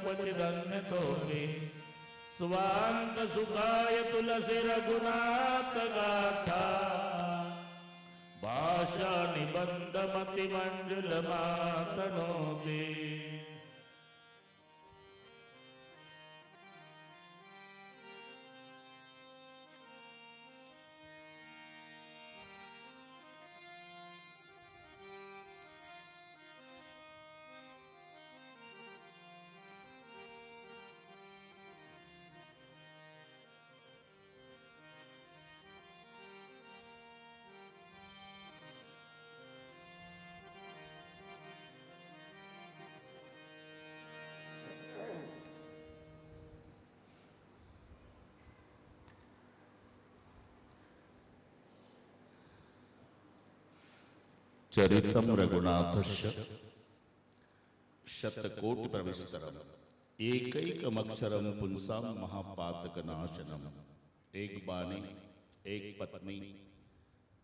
क्वचिदन्य तोमे स्वांत सुखाय तुलसी रघुनाथ गाथा भाषा निबंध मति मंजुल मातनोते। चरितम रघुनाथस्य शतकोटि प्रविस्तरम एकैकमक्षरम पुंसाम महापातकनाशनम। एक बाणी, एक पत्नी,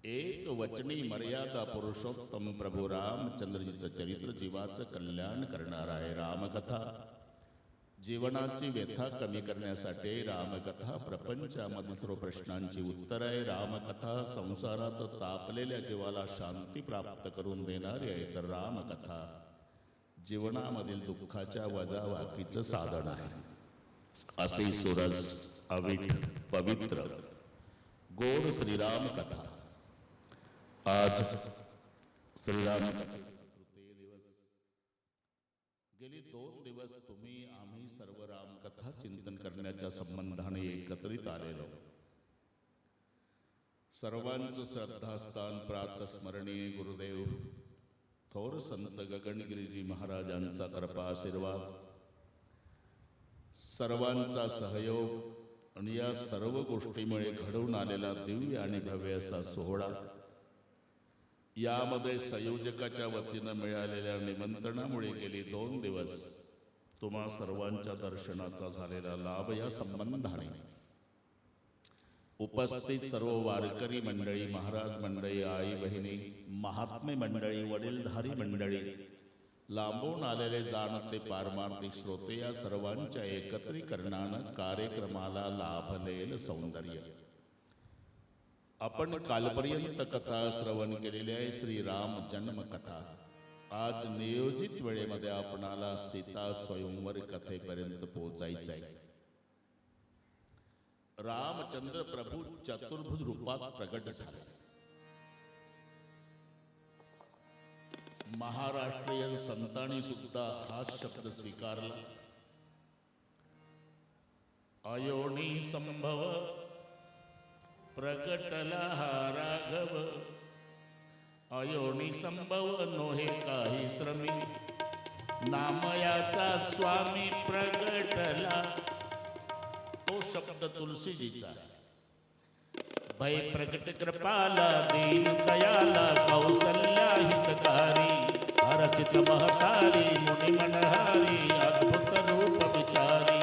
एक वचनी मर्यादा पुरुषोत्तम प्रभू रामचंद्रजीचं चरित्र जीवाचं कल्याण करणार आहे। रामकथा जीवनाची व्यथा कमी करण्यासाठी रामकथा प्रपंचामधील सर्व प्रश्नांची उत्तर आहे। रामकथा संसारात तापलेल्या जीवाला शांती प्राप्त करून देणारी आहे, तर रामकथा जीवनामधील दुःखाच्या वजावाकीचं साधन आहे। असे सुरस अविट पवित्र गोड श्रीराम कथा आज श्रीराम गेली 2 दिवस तुम्ही आम्ही सर्व रामकथा चिंतन करण्याच्या संबंधाने एकत्रित आलेलो। सर्वांचं श्रद्धास्थान प्रातस्मरणीय गुरुदेव थोर संत गगनगिरीजी महाराजांचा कृपा आशीर्वाद, सर्वांचा सहयोग आणि या सर्व गोष्टीमुळे घडून आलेला दिव्य आणि भव्य असा सोहळा, यामध्ये संयोजकाच्या वतीनं मिळालेल्या निमंत्रणामुळे गेली 2 दिवस तुम्हा सर्वांच्या दर्शनाचा झालेला लाभ या संबंधाने उपस्थित सर्व वारकरी मंडळी, महाराज मंडळी, आई बहिणी, महात्मे मंडळी, वडीलधारी मंडळी, लांबून आलेले जाणते पारमार्थिक श्रोते, या सर्वांच्या एकत्रीकरणानं कार्यक्रमाला लाभलेलं सौंदर्य। आपण कालपर्यंत कथा श्रवण केलेली आहे श्रीराम जन्म कथा। आज नियोजित वेळेमध्ये आपणाला सीता स्वयंवर कथेपर्यंत पोहोचायचं आहे। रामचंद्र प्रभू चतुर्भुज रूपात प्रगट झाले। महाराष्ट्रीयन संतांनी सुद्धा हा शब्द स्वीकारला। अयोनी संभव प्रकटला हा राघव, अयोनी संभव नोहे काही श्रमी, नामयाचा स्वामी प्रगटला। तो शब्द तुलसीजीचा। भय प्रकट कृपाला दीन दयाला कौसल्या हितकारी, हरसित महतारी मुनि मनहारी अद्भुत रूप विचारी,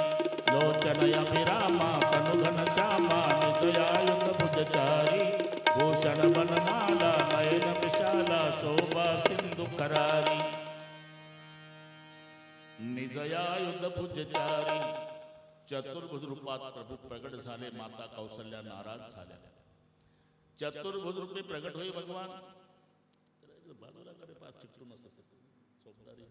लोचन अभिरामा तनुघन श्यामा निजयायुत भुजचारी, भूषण वनमाला नयन विशाला शोभा सिंधु करारी, निजयायुत भुजचारी। चतुर्भुज रूपात प्रभू प्रगट झाले। माता कौसल्या नाराज झाल्या। चतुर्भुज रूपी प्रगट होई भगवान बाजूला करे पाच चिकटून असं सोमदारी